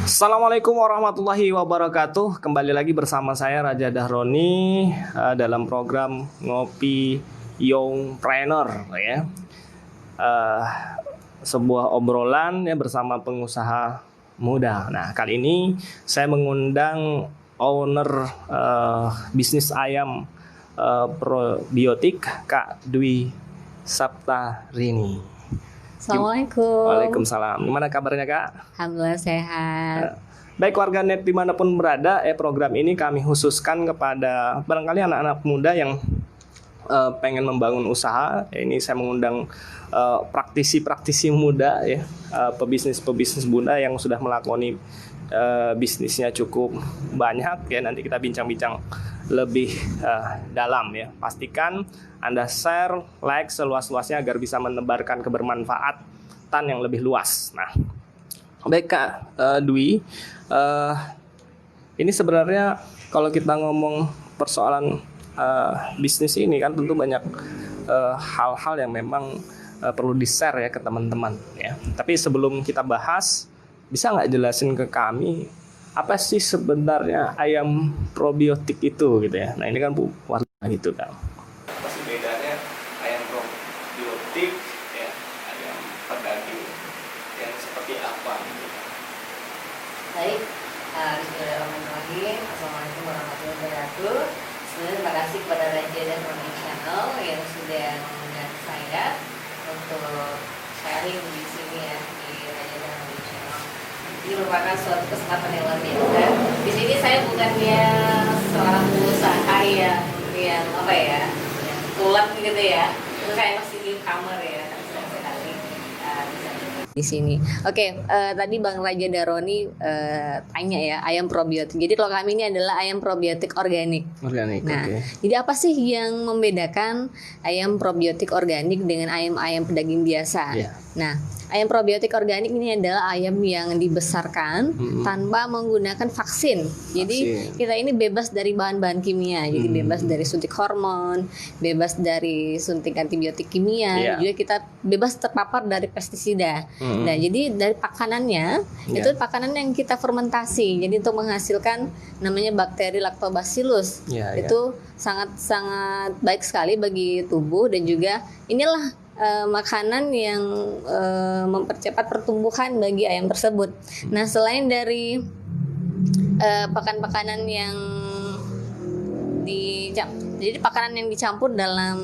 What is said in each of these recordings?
Assalamualaikum warahmatullahi wabarakatuh. Kembali lagi bersama saya Raja Dahroni dalam program Ngopi Youngpreneur ya. Sebuah obrolan ya bersama pengusaha muda. Nah, kali ini saya mengundang owner bisnis ayam probiotik Kak Dwi Saptarini. Assalamualaikum. Waalaikumsalam. Gimana kabarnya Kak? Alhamdulillah sehat. Baik warganet dimanapun berada, program ini kami khususkan kepada barangkali anak-anak muda yang pengen membangun usaha. Ini saya mengundang praktisi-praktisi muda ya, pebisnis muda yang sudah melakoni bisnisnya cukup banyak ya. Nanti kita bincang-bincang lebih dalam ya. Pastikan Anda share, like seluas-luasnya agar bisa menebarkan kebermanfaatan yang lebih luas. Nah, baik Kak Dwi, ini sebenarnya kalau kita ngomong persoalan bisnis ini kan tentu banyak hal-hal yang memang perlu di-share ya ke teman-teman ya. Tapi sebelum kita bahas, bisa nggak jelasin ke kami apa sih sebenarnya ayam probiotik itu gitu ya? Nah ini kan warna gitu kan. Apa sih bedanya ayam probiotik ya, ayam pedaging yang seperti apa? Gitu? Baik, bismillahirrahmanirrahim. Assalamualaikum warahmatullahi wabarakatuh. Sebenarnya terima kasih kepada Raja dan Roni Channel yang sudah mengundang saya untuk sharing di sini ya, di Raja dan Roni Channel. Ini merupakan suatu kesempatan yang luar biasa. Di sini saya bukannya seorang pengusaha yang apa ya, yang kebetulan gitu ya. Itu saya masih newcomer ya, sekali di sini. Oke, tadi Bang Raja Dahroni tanya ya, ayam probiotik. Jadi kalau kami ini adalah ayam probiotik organik. Organik. Nah, Okay. jadi apa sih yang membedakan ayam probiotik organik dengan ayam-ayam pedaging biasa? Yeah. Nah, ayam probiotik organik ini adalah ayam yang dibesarkan tanpa menggunakan vaksin. Jadi kita ini bebas dari bahan-bahan kimia. Jadi bebas dari suntik hormon, bebas dari suntik antibiotik kimia. Juga kita bebas terpapar dari pestisida. Nah, jadi dari pakanannya itu pakanan yang kita fermentasi. Jadi untuk menghasilkan namanya bakteri Lactobacillus. Itu sangat-sangat baik sekali bagi tubuh, dan juga inilah makanan yang mempercepat pertumbuhan bagi ayam tersebut. Nah, selain dari pakan-pakanan yang jadi pakanan yang dicampur dalam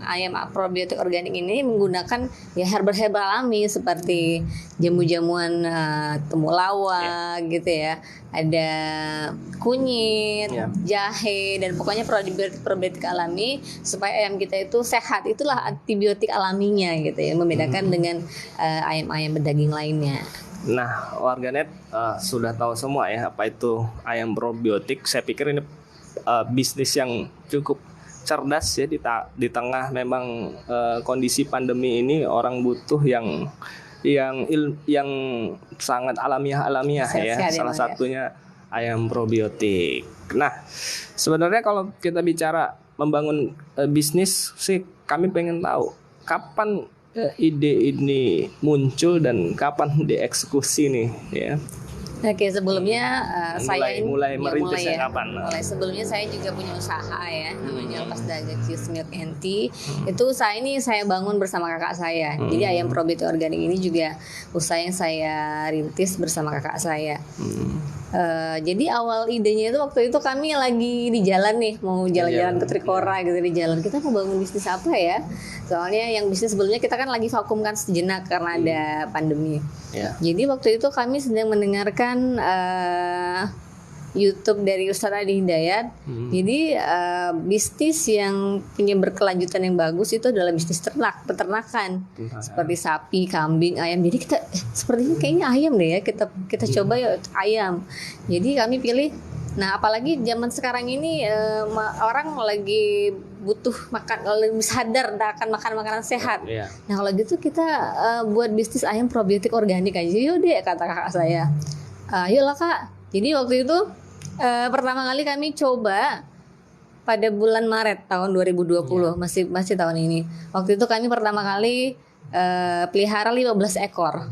ayam probiotik organik ini menggunakan ya herbal alami seperti jamu-jamuan temulawak gitu ya. Ada kunyit, jahe, dan pokoknya probiotik alami supaya ayam kita itu sehat. Itulah antibiotik alaminya gitu ya, membedakan dengan ayam-ayam berdaging lainnya. Nah, warganet sudah tahu semua ya apa itu ayam probiotik. Saya pikir ini bisnis yang cukup cerdas ya di tengah memang kondisi pandemi ini, orang butuh yang sangat alamiah ya. Salah satunya ayam probiotik. Nah, sebenarnya kalau kita bicara membangun bisnis sih, kami pengen tahu kapan ide ini muncul dan kapan dieksekusi nih ya. Oke, sebelumnya saya mulai merintisnya kapan? Mulai sebelumnya saya juga punya usaha ya, namanya Lepas Dagang Cheese Milk and Tea. Itu usaha ini saya bangun bersama kakak saya. Jadi ayam probiotik organik ini juga usaha yang saya rintis bersama kakak saya. Jadi awal idenya itu waktu itu kami lagi di jalan nih, mau jalan-jalan ke Trikora gitu di jalan. Kita mau bangun bisnis apa ya? Soalnya yang bisnis sebelumnya kita kan lagi vakum kan sejenak karena ada pandemi. Jadi waktu itu kami sedang mendengarkan YouTube dari Ustadz Adi Hidayat. Jadi bisnis yang punya berkelanjutan yang bagus itu adalah bisnis peternakan. Seperti sapi, kambing, ayam. Jadi kita sepertinya kayaknya ayam deh ya. Kita coba ya ayam. Jadi kami pilih. Nah, apalagi zaman sekarang ini orang lagi butuh makan, lebih sadar akan makan makanan sehat. Nah, kalau gitu kita buat bisnis ayam probiotik organik aja yuk deh, kata kakak saya. Yuk lah Kak. Jadi waktu itu pertama kali kami coba pada bulan Maret tahun 2020, masih tahun ini. Waktu itu kami pertama kali pelihara 15 ekor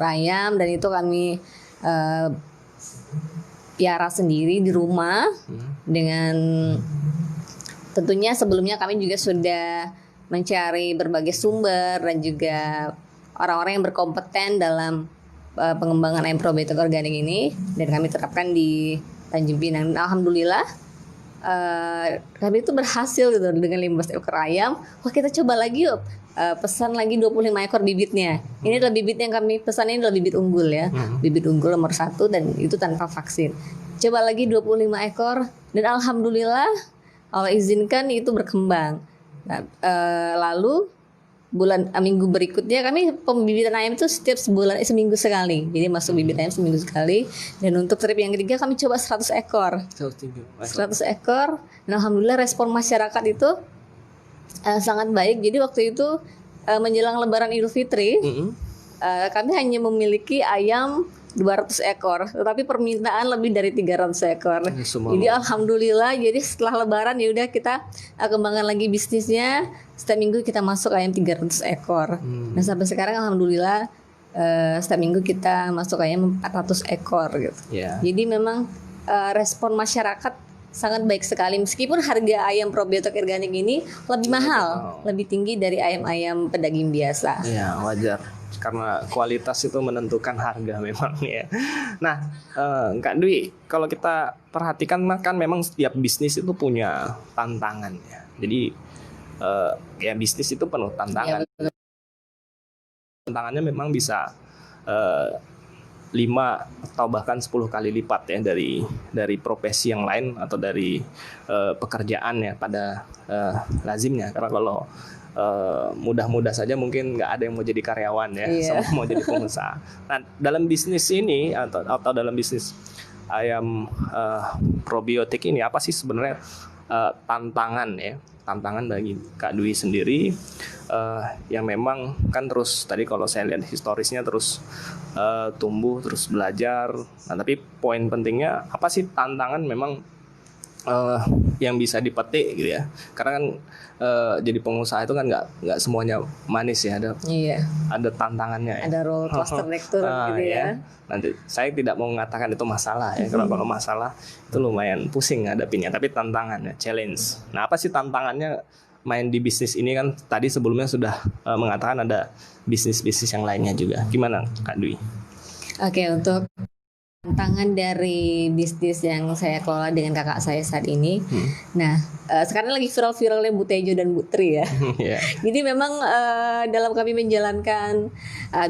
ayam, dan itu kami eh, piara sendiri di rumah dengan tentunya sebelumnya kami juga sudah mencari berbagai sumber dan juga orang-orang yang berkompeten dalam pengembangan ayam probiotik organik ini, dan kami terapkan di Tanjung Pinang. Alhamdulillah kami itu berhasil gitu dengan 15 ekor ayam. Wah, kita coba lagi yuk. Pesan lagi 25 ekor bibitnya. Ini adalah bibit yang kami pesan, ini adalah bibit unggul ya. Bibit unggul nomor 1 dan itu tanpa vaksin. Coba lagi 25 ekor dan alhamdulillah Allah izinkan itu berkembang. Nah, lalu minggu berikutnya kami pembibitan ayam itu setiap seminggu sekali. Jadi masuk bibit ayam seminggu sekali. Dan untuk trip yang ketiga kami coba 100 ekor. 100 ekor. Dan alhamdulillah respon masyarakat itu sangat baik. Jadi waktu itu menjelang Lebaran Idul Fitri, kami hanya memiliki ayam 200 ekor, tetapi permintaan lebih dari 300 ekor. Jadi alhamdulillah, jadi setelah Lebaran ya udah kita kembangkan lagi bisnisnya. Setiap minggu kita masuk ayam 300 ekor. Nah sampai sekarang alhamdulillah setiap minggu kita masuk ayam 400 ekor gitu. Jadi memang respon masyarakat sangat baik sekali, meskipun harga ayam probiotik organik ini lebih mahal, lebih tinggi dari ayam-ayam pedaging biasa. Ya wajar, karena kualitas itu menentukan harga memang ya. Nah, Kak Dwi, kalau kita perhatikan kan memang setiap bisnis itu punya tantangan ya. Jadi ya bisnis itu penuh tantangan. Ya, tantangannya memang bisa 5 atau bahkan 10 kali lipat ya dari profesi yang lain atau dari pekerjaan ya pada lazimnya. Karena kalau mudah-mudah saja mungkin nggak ada yang mau jadi karyawan ya, semua mau jadi pengusaha. Nah, dalam bisnis ini atau dalam bisnis ayam probiotik ini apa sih sebenarnya tantangan bagi Kak Dwi sendiri yang memang kan terus tadi kalau saya lihat historisnya terus tumbuh, terus belajar. Nah, tapi poin pentingnya apa sih tantangan memang yang bisa dipetik gitu ya, karena kan jadi pengusaha itu kan nggak semuanya manis ya, ada tantangannya ya. Ada roller coaster naik turun gitu ya. Nanti saya tidak mau mengatakan itu masalah ya, kalau masalah itu lumayan pusing ngadepinnya, tapi tantangannya challenge. Nah apa sih tantangannya main di bisnis ini, kan tadi sebelumnya sudah mengatakan ada bisnis-bisnis yang lainnya juga, gimana Kak Dwi? Oke, untuk tantangan dari bisnis yang saya kelola dengan kakak saya saat ini. Nah, sekarang lagi viral-viralnya Bu Tejo dan Bu Tri ya. Jadi memang dalam kami menjalankan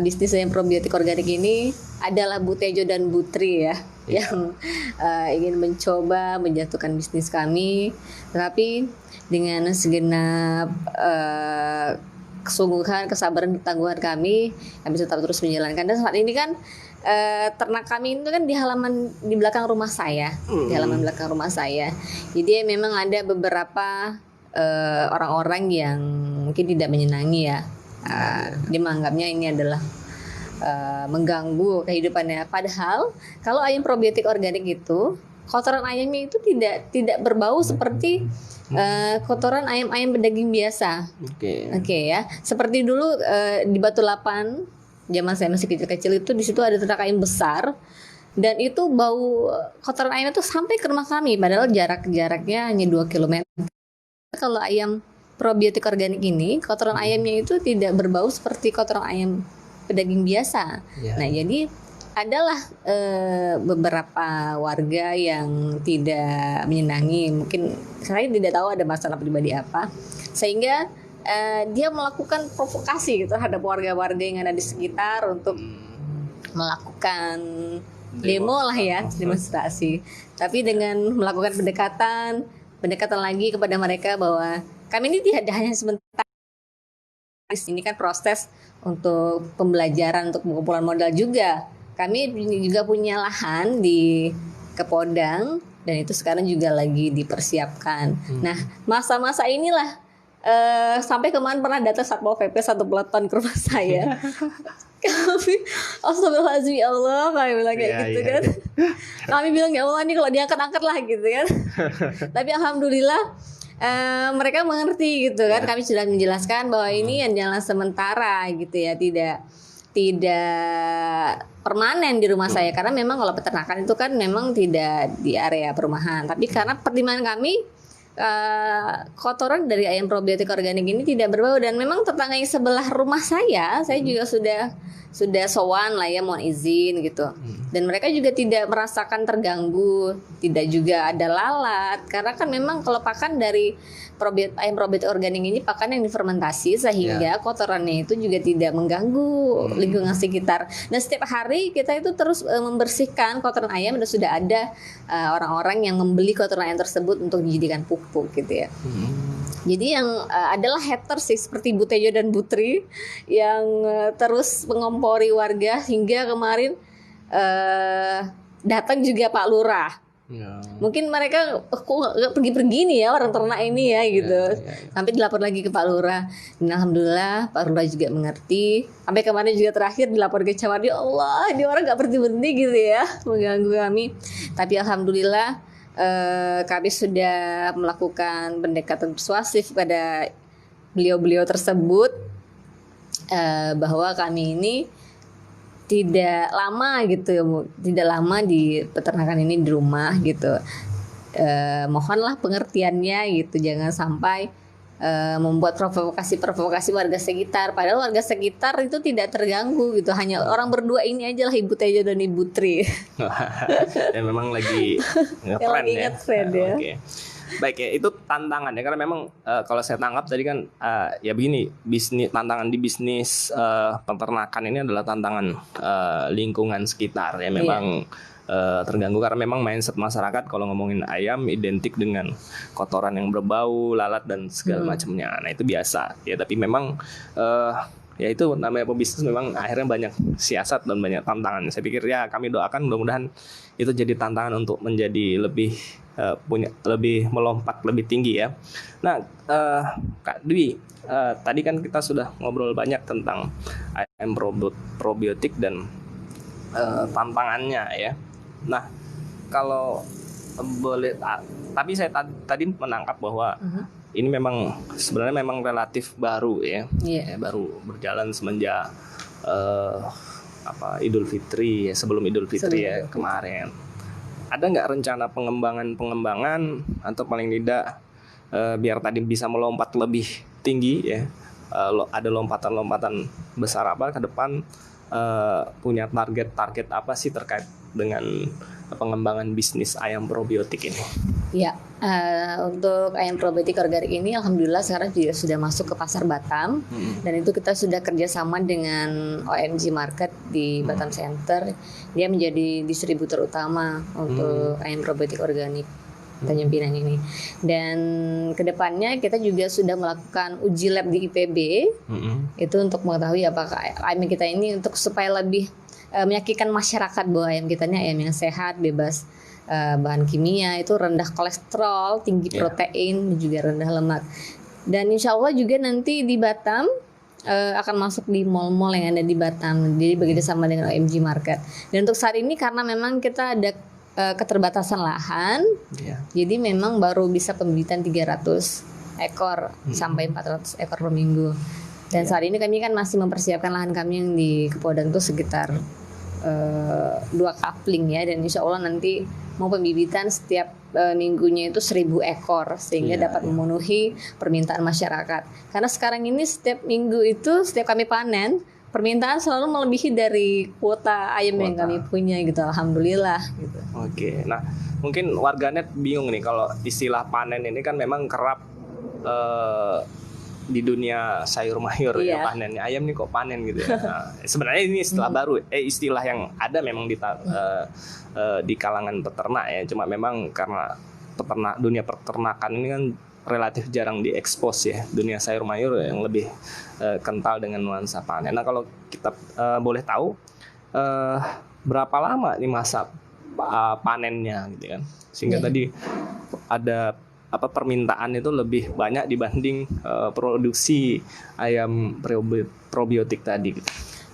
bisnis yang probiotik organik ini adalah Bu Tejo dan Bu Tri ya, yang ingin mencoba menjatuhkan bisnis kami, tetapi dengan segenap kesungguhan, kesabaran, ketangguhan kami tetap terus menjalankan. Dan saat ini kan ternak kami itu kan di belakang rumah saya, di halaman belakang rumah saya. Jadi memang ada beberapa orang-orang yang mungkin tidak menyenangi ya. Dia menganggapnya ini adalah mengganggu kehidupannya. Padahal kalau ayam probiotik organik itu kotoran ayamnya itu tidak berbau seperti kotoran ayam-ayam pedaging biasa. Oke ya. Seperti dulu di Batu Lapan, zaman saya masih kecil-kecil itu di situ ada ternak ayam besar, dan itu bau kotoran ayam itu sampai ke rumah kami, padahal jaraknya hanya 2 km. Kalau ayam probiotik organik ini kotoran ayamnya itu tidak berbau seperti kotoran ayam pedaging biasa. Nah jadi adalah beberapa warga yang tidak menyenangi, mungkin saya tidak tahu ada masalah pribadi apa, sehingga dia melakukan provokasi gitu terhadap warga-warga yang ada di sekitar untuk melakukan demo lah ya, demonstrasi. Tapi dengan melakukan pendekatan lagi kepada mereka bahwa kami ini tidak hanya sebentar. Ini kan proses untuk pembelajaran, untuk pengumpulan modal juga. Kami juga punya lahan di Kepodang dan itu sekarang juga lagi dipersiapkan. Nah, masa-masa inilah sampai kemarin pernah datang Satpol PP 1 peleton ke rumah saya. Kami astagfirullahaladzim ya Allah, kami bilang kayak gitu kan. Kami bilang ya Allah ini kalau diangkat-angkat lah gitu kan. Tapi alhamdulillah mereka mengerti gitu kan. Kami sudah menjelaskan bahwa ini yang jalan sementara gitu ya, tidak tidak permanen di rumah saya, karena memang kalau peternakan itu kan memang tidak di area perumahan. Tapi karena pertimbangan kami, kotoran dari ayam probiotik organik ini tidak berbau, dan memang tetangga yang sebelah rumah saya juga sudah sowan lah ya, mohon izin gitu. Dan mereka juga tidak merasakan terganggu, tidak juga ada lalat, karena kan memang kalau pakan dari ayam probiotik organik ini pakan yang difermentasi, sehingga kotorannya itu juga tidak mengganggu lingkungan sekitar. Dan setiap hari kita itu terus membersihkan kotoran ayam, dan sudah ada orang-orang yang membeli kotoran ayam tersebut untuk dijadikan pupuk gitu ya. Jadi yang adalah haters sih, seperti Bu Tejo dan Bu Tri yang terus mengompori warga, hingga kemarin datang juga Pak Lurah. Mungkin mereka kok nggak pergi-pergi nih ya orang ternak ini ya gitu. Sampai dilapor lagi ke Pak Lurah. Dan alhamdulillah Pak Lurah juga mengerti. Sampai kemarin juga terakhir dilapor ke Camat, ya Allah, ini orang nggak berhenti-berhenti gitu ya mengganggu kami. Tapi alhamdulillah kami sudah melakukan pendekatan persuasif pada beliau-beliau tersebut, bahwa kami ini tidak lama gitu ya Bu, tidak lama di peternakan ini di rumah gitu. Mohonlah pengertiannya gitu, jangan sampai membuat provokasi warga sekitar, padahal warga sekitar itu tidak terganggu gitu, hanya orang berdua ini aja lah, Ibu Tejo dan Ibu Tri. Ya memang lagi ngetren ya. Oke. Baik ya, itu tantangan ya, karena memang kalau saya tangkap tadi kan ya begini, tantangan di bisnis peternakan ini adalah tantangan lingkungan sekitar ya, memang terganggu karena memang mindset masyarakat kalau ngomongin ayam identik dengan kotoran yang berbau, lalat dan segala macamnya. Nah itu biasa ya, tapi memang ya itu namanya pebisnis, memang akhirnya banyak siasat dan banyak tantangan. Saya pikir ya kami doakan mudah-mudahan itu jadi tantangan untuk menjadi lebih lebih melompat lebih tinggi ya. Nah Kak Dwi, tadi kan kita sudah ngobrol banyak tentang ayam probiotik dan tantangannya ya. Nah kalau boleh, tapi saya tadi menangkap bahwa ini memang sebenarnya memang relatif baru ya, baru berjalan semenjak Idul Fitri ya, sebelum Idul Fitri ya kemarin. Ada nggak rencana pengembangan atau paling tidak biar tadi bisa melompat lebih tinggi ya? Ada lompatan-lompatan besar apa ke depan? Punya target apa sih terkait dengan pengembangan bisnis ayam probiotik ini? Ya, untuk ayam probiotik organik ini alhamdulillah sekarang juga sudah masuk ke pasar Batam, dan itu kita sudah kerjasama dengan OMG Market di Batam Center. Dia menjadi distributor utama untuk ayam probiotik organik Tanjung Pinang ini. Dan kedepannya kita juga sudah melakukan uji lab di IPB, itu untuk mengetahui apakah ayam kita ini untuk supaya lebih meyakinkan masyarakat bahwa ayam kita ini ayam yang sehat, bebas bahan kimia, itu rendah kolesterol, tinggi protein, juga rendah lemak. Dan insya Allah juga nanti di Batam akan masuk di mall-mall yang ada di Batam, jadi bekerja sama dengan OMG Market. Dan untuk saat ini karena memang kita ada keterbatasan lahan, jadi memang baru bisa pembibitan 300 ekor sampai 400 ekor per minggu. Dan saat ini kami kan masih mempersiapkan lahan kami yang di Kepodang itu sekitar 2 kapling ya, dan insya Allah nanti mau pembibitan setiap minggunya itu 1000 ekor sehingga dapat memenuhi permintaan masyarakat. Karena sekarang ini setiap minggu itu setiap kami panen, permintaan selalu melebihi dari kuota ayam yang kami punya gitu, alhamdulillah gitu. Oke, nah mungkin warganet bingung nih kalau istilah panen ini kan memang kerap di dunia sayur mayur ya, panennya ayam nih kok panen gitu ya. Nah, sebenarnya ini istilah baru, istilah yang ada memang di kalangan peternak ya. Cuma memang karena dunia peternakan ini kan relatif jarang diekspos ya, dunia sayur mayur yang lebih kental dengan nuansa panen. Nah kalau kita boleh tahu berapa lama nih masa panennya gitu kan, sehingga tadi ada permintaan itu lebih banyak dibanding produksi ayam probiotik tadi gitu.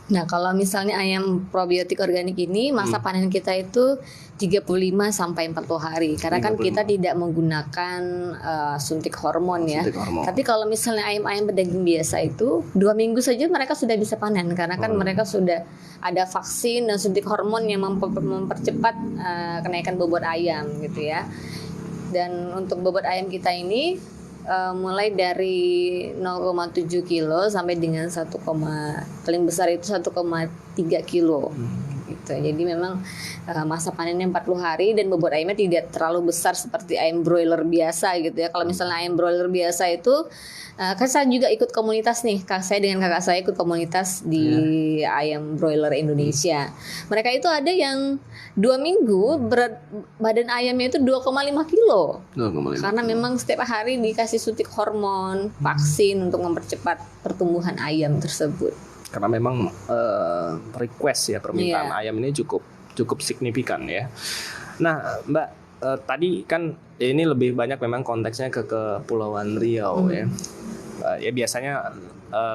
Nah, kalau misalnya ayam probiotik organik ini masa panen kita itu 35 sampai 40 hari. Karena kan 35. kita tidak menggunakan suntik hormon ya. Suntik hormon. Tapi kalau misalnya ayam-ayam pedaging biasa itu 2 minggu saja mereka sudah bisa panen karena kan mereka sudah ada vaksin dan suntik hormon yang mempercepat kenaikan bobot ayam gitu ya. Dan untuk bobot ayam kita ini mulai dari 0,7 kilo sampai dengan paling besar itu 1,3 kilo gitu. Jadi memang masa panennya 40 hari dan bobot ayamnya tidak terlalu besar seperti ayam broiler biasa gitu ya. Kalau misalnya ayam broiler biasa itu kan saya juga ikut komunitas nih, saya dengan kakak saya ikut komunitas di ayam broiler Indonesia. Mereka itu ada yang 2 minggu berat badan ayamnya itu 2,5 kilo. 2,5. Karena memang setiap hari dikasih suntik hormon, vaksin untuk mempercepat pertumbuhan ayam tersebut. Karena memang request ya, permintaan ayam ini cukup signifikan ya. Nah, Mbak, tadi kan ini lebih banyak memang konteksnya ke Kepulauan Riau ya. Ya biasanya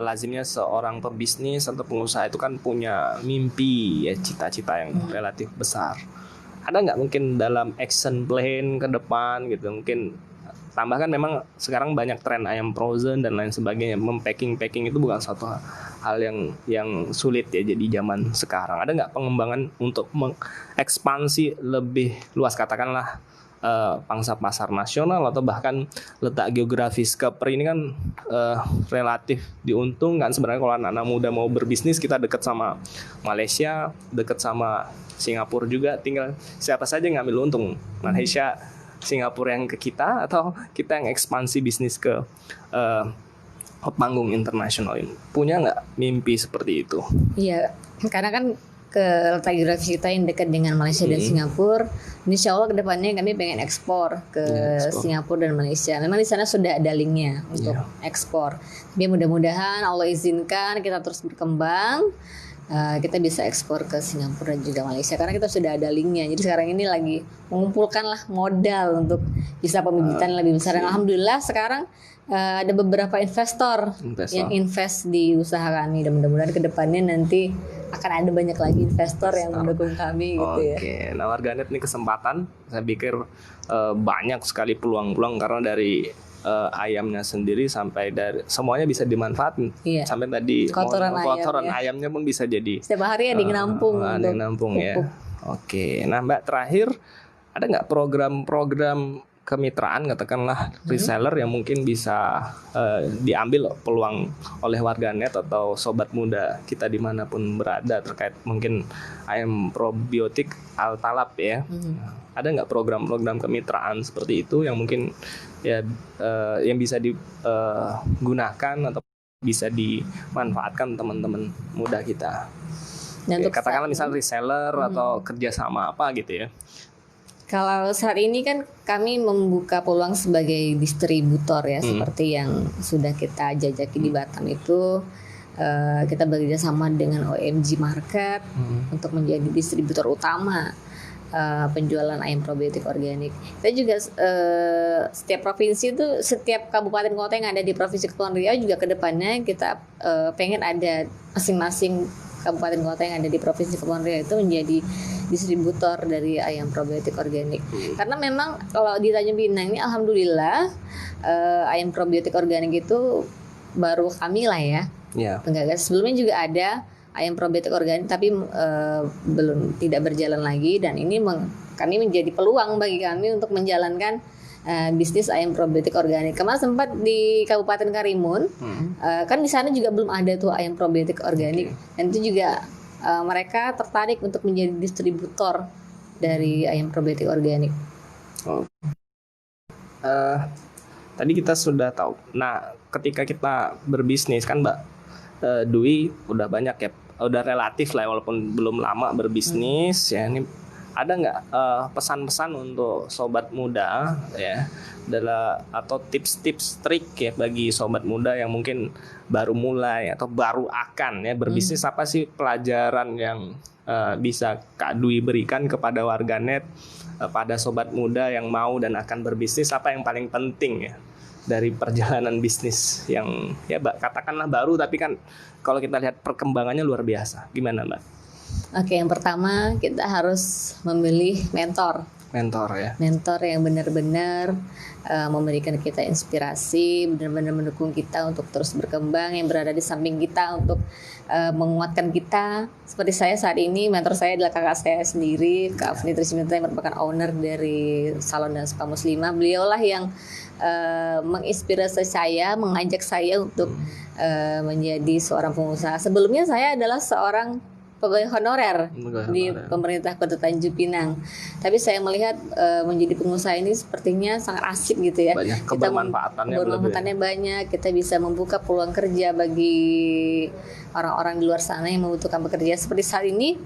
lazimnya seorang pebisnis atau pengusaha itu kan punya mimpi ya, cita-cita yang relatif besar. Ada nggak mungkin dalam action plan ke depan gitu, mungkin tambahkan memang sekarang banyak tren ayam frozen dan lain sebagainya. Mempacking itu bukan satu hal yang sulit ya jadi zaman sekarang. Ada nggak pengembangan untuk mengekspansi lebih luas, katakanlah pangsa pasar nasional atau bahkan letak geografis Kepri ini kan relatif diuntungkan sebenarnya kalau anak-anak muda mau berbisnis. Kita dekat sama Malaysia, dekat sama Singapura juga, tinggal siapa saja yang ngambil untung, Malaysia, Singapura yang ke kita atau kita yang ekspansi bisnis ke panggung internasional ini. Punya nggak mimpi seperti itu? Iya, karena kan ke letak geografis kita yang dekat dengan Malaysia dan Singapura, insya Allah kedepannya kami pengen ekspor ke Singapura dan Malaysia. Memang di sana sudah ada linknya untuk ekspor. Tapi mudah-mudahan Allah izinkan kita terus berkembang, kita bisa ekspor ke Singapura dan juga Malaysia karena kita sudah ada linknya. Jadi sekarang ini lagi mengumpulkanlah modal untuk bisa pembibitan lebih besar. Dan alhamdulillah sekarang ada beberapa investor yang invest di usaha kami dan mudah-mudahan kedepannya nanti akan ada banyak lagi investor yang mendukung kami gitu ya. Oke, nah warganet ini kesempatan, saya pikir banyak sekali peluang-peluang karena dari ayamnya sendiri sampai dari semuanya bisa dimanfaatkan. Iya. Sampai tadi kotoran ayamnya pun bisa jadi setiap hari ada yang nampung. Ada yang nampung ya. Oke, nah Mbak, terakhir ada nggak program-program kemitraan katakanlah reseller yang mungkin bisa diambil peluang oleh warganet atau sobat muda kita dimanapun berada terkait mungkin ayam probiotik Al-Talab ya. Ada nggak program-program kemitraan seperti itu yang mungkin ya yang bisa digunakan atau bisa dimanfaatkan teman-teman muda kita? Dan katakanlah misalnya reseller atau kerjasama apa gitu ya. Kalau saat ini kan kami membuka peluang sebagai distributor ya, seperti yang sudah kita jajaki di Batam itu, kita bekerja sama dengan OMG Market untuk menjadi distributor utama penjualan ayam probiotik organik. Kita juga setiap provinsi itu, setiap kabupaten kota yang ada di Provinsi Kepulauan Riau juga kedepannya kita pengen ada masing-masing kabupaten kota yang ada di Provinsi Kepulauan Riau itu menjadi distributor dari ayam probiotik organik. Karena memang kalau di Tanjung Pinang ini alhamdulillah ayam probiotik organik itu baru kami lah ya. Penggagas. Sebelumnya juga ada ayam probiotik organik tapi belum tidak berjalan lagi dan ini kami menjadi peluang bagi kami untuk menjalankan bisnis ayam probiotik organik. Kemarin sempat di Kabupaten Karimun, kan di sana juga belum ada tuh ayam probiotik organik dan itu juga mereka tertarik untuk menjadi distributor dari ayam probiotik organik. Tadi kita sudah tahu. Nah, ketika kita berbisnis kan Mbak Dwi udah banyak ya, udah relatif lah walaupun belum lama berbisnis ya. Ini ada nggak pesan-pesan untuk sobat muda ya, atau tips-tips trik ya bagi sobat muda yang mungkin baru mulai atau baru akan ya berbisnis? Apa sih pelajaran yang bisa Kak Dwi berikan kepada warganet, pada sobat muda yang mau dan akan berbisnis? Apa yang paling penting ya dari perjalanan bisnis yang ya Mbak katakanlah baru, tapi kan kalau kita lihat perkembangannya luar biasa. Gimana Mbak? Oke, yang pertama kita harus memilih mentor. Mentor ya. Mentor yang benar-benar memberikan kita inspirasi, benar-benar mendukung kita untuk terus berkembang, yang berada di samping kita untuk menguatkan kita. Seperti saya saat ini, mentor saya adalah kakak saya sendiri, Kak Afni Trisminta, yang merupakan owner dari Salon dan Spa Muslimah. Beliaulah yang menginspirasi saya, mengajak saya untuk menjadi seorang pengusaha. Sebelumnya saya adalah seorang pegawai honorer di pemerintah Kota Tanjung Pinang. Tapi saya melihat menjadi pengusaha ini sepertinya sangat asik gitu ya. Banyak kebermanfaatannya banyak. Kita bisa membuka peluang kerja bagi orang-orang di luar sana yang membutuhkan pekerjaan. Seperti saat ini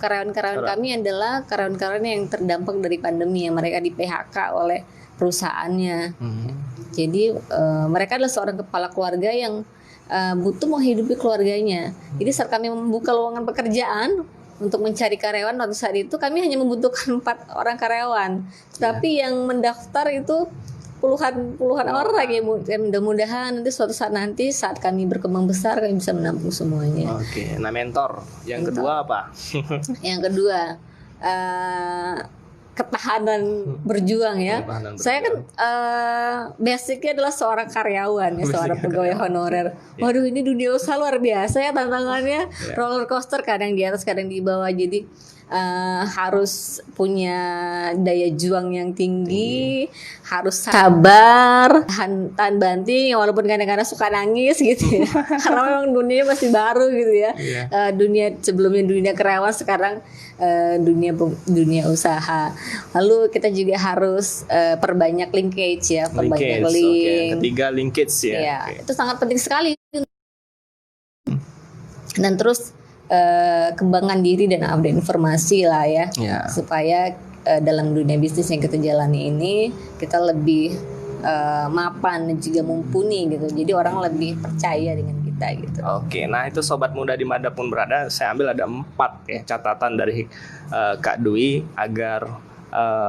karyawan-karyawan kami adalah karyawan-karyawan yang terdampak dari pandemi, yang mereka di PHK oleh perusahaannya. Jadi mereka adalah seorang kepala keluarga yang butuh menghidupi keluarganya. Jadi saat kami membuka lowongan pekerjaan untuk mencari karyawan, waktu saat itu kami hanya membutuhkan 4 orang karyawan. Tapi yang mendaftar itu puluhan orang ya. Mudah-mudahan nanti suatu saat saat kami berkembang besar kami bisa menampung semuanya. Oke, nah mentor. Yang kedua apa? Yang kedua ketahanan berjuang ya. Saya kan basicnya adalah seorang karyawan ya, seorang pegawai honorer. Waduh, ini dunia usaha luar biasa ya tantangannya. Roller coaster, kadang di atas kadang di bawah. Jadi harus punya daya juang yang tinggi, harus sabar, tahan banting walaupun kadang-kadang suka nangis gitu ya. Karena memang dunia masih baru gitu ya. Dunia sebelumnya dunia karyawan, sekarang dunia usaha. Lalu kita juga harus perbanyak linkage ya, perbanyak link. Ketiga linkage ya. Itu sangat penting sekali. Dan terus kembangkan diri dan update informasi lah ya. Supaya dalam dunia bisnis yang kita jalani ini kita lebih mapan dan juga mumpuni gitu. Jadi orang lebih percaya dengan kita gitu. Oke, nah itu sobat muda dimanapun berada, saya ambil ada 4 ya catatan dari Kak Dwi agar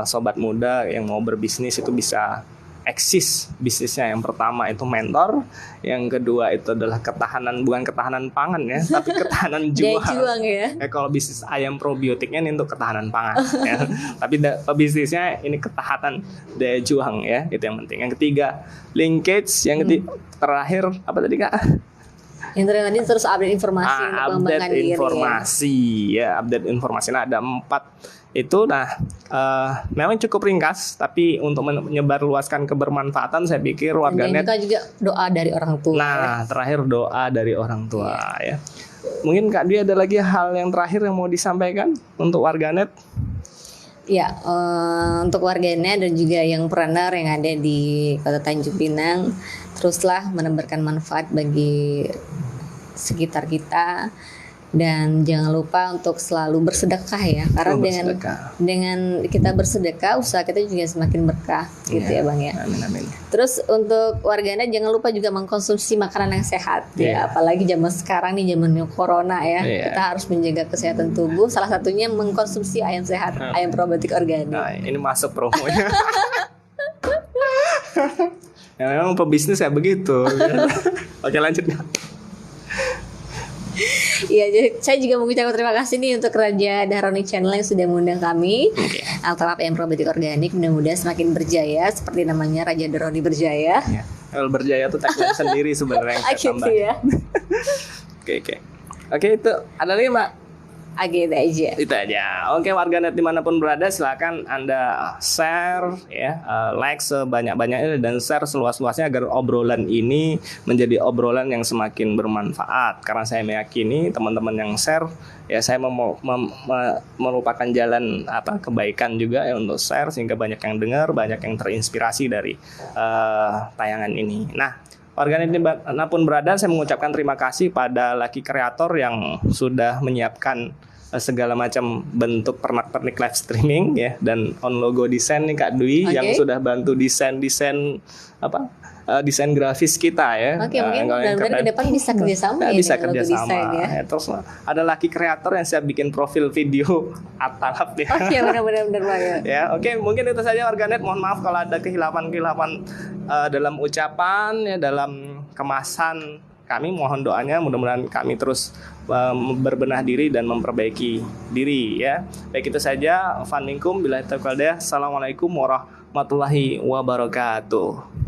sobat muda yang mau berbisnis itu bisa eksis bisnisnya. Yang pertama itu mentor, yang kedua itu adalah ketahanan, bukan ketahanan pangan ya, tapi ketahanan juang. Juang ya. Kalau bisnis ayam probiotiknya ini untuk ketahanan pangan ya. Tapi bisnisnya ini ketahanan daya juang ya, itu yang penting. Yang ketiga linkage, yang terakhir apa tadi Kak? Yang tadi terus update informasi untuk mengembangkan diri. Update informasi. Nah, ada 4 itu. Nah, memang cukup ringkas, tapi untuk menyebarluaskan kebermanfaatan saya pikir warganet. Dan juga doa dari orang tua. Nah, terakhir doa dari orang tua ya. Mungkin Kak Dwi ada lagi hal yang terakhir yang mau disampaikan untuk warganet? Ya, untuk warganet dan juga yang planner yang ada di Kota Tanjung Pinang, teruslah menebarkan manfaat bagi sekitar kita. Dan jangan lupa untuk selalu bersedekah ya, karena dengan kita bersedekah usaha kita juga semakin berkah gitu ya Bang ya. Amin. Terus untuk warganet jangan lupa juga mengkonsumsi makanan yang sehat ya, apalagi zaman sekarang nih zamannya corona ya. Kita harus menjaga kesehatan tubuh, salah satunya mengkonsumsi ayam sehat, ayam probiotik organik. Nah, ini masuk promonya. Ya, memang pebisnis ya begitu. Oke, lanjut. Iya, saya juga mengucapkan terima kasih nih untuk Raja Dahroni Channel yang sudah mengundang kami. Altalab ayam probiotik organik, mudah-mudahan semakin berjaya seperti namanya, Raja Dahroni berjaya. Kalau berjaya tuh tagline sendiri sebenarnya yang saya tambah. Ya. Oke, itu ada lagi Mbak? Gitu aja. Itu aja. Oke, warganet dimanapun berada, silakan Anda share ya, like sebanyak-banyaknya dan share seluas-luasnya agar obrolan ini menjadi obrolan yang semakin bermanfaat. Karena saya meyakini teman-teman yang share ya, saya merupakan jalan kebaikan juga ya untuk share sehingga banyak yang dengar, banyak yang terinspirasi dari tayangan ini. Nah, warganet dimanapun berada, saya mengucapkan terima kasih pada Lucky Kreator yang sudah menyiapkan segala macam bentuk pernak-pernik live streaming ya, dan on logo desain nih Kak Dwi yang sudah bantu desain desain grafis kita ya. Oke, mungkin benar-benar ke depan bisa kerjasama ya. Bisa dengan logo kerjasama. desain ya. Terus ada laki kreator yang siap bikin profil video atap ya. Oke, benar-benar Pak ya. Ya, oke, mungkin itu saja warganet. Mohon maaf kalau ada kehilapan-kehilapan dalam ucapan ya, dalam kemasan. Kami mohon doanya, mudah-mudahan kami terus berbenah diri dan memperbaiki diri ya. Baik, itu saja. Fan minkum billahi taufiq wal hidayah. Assalamualaikum warahmatullahi wabarakatuh.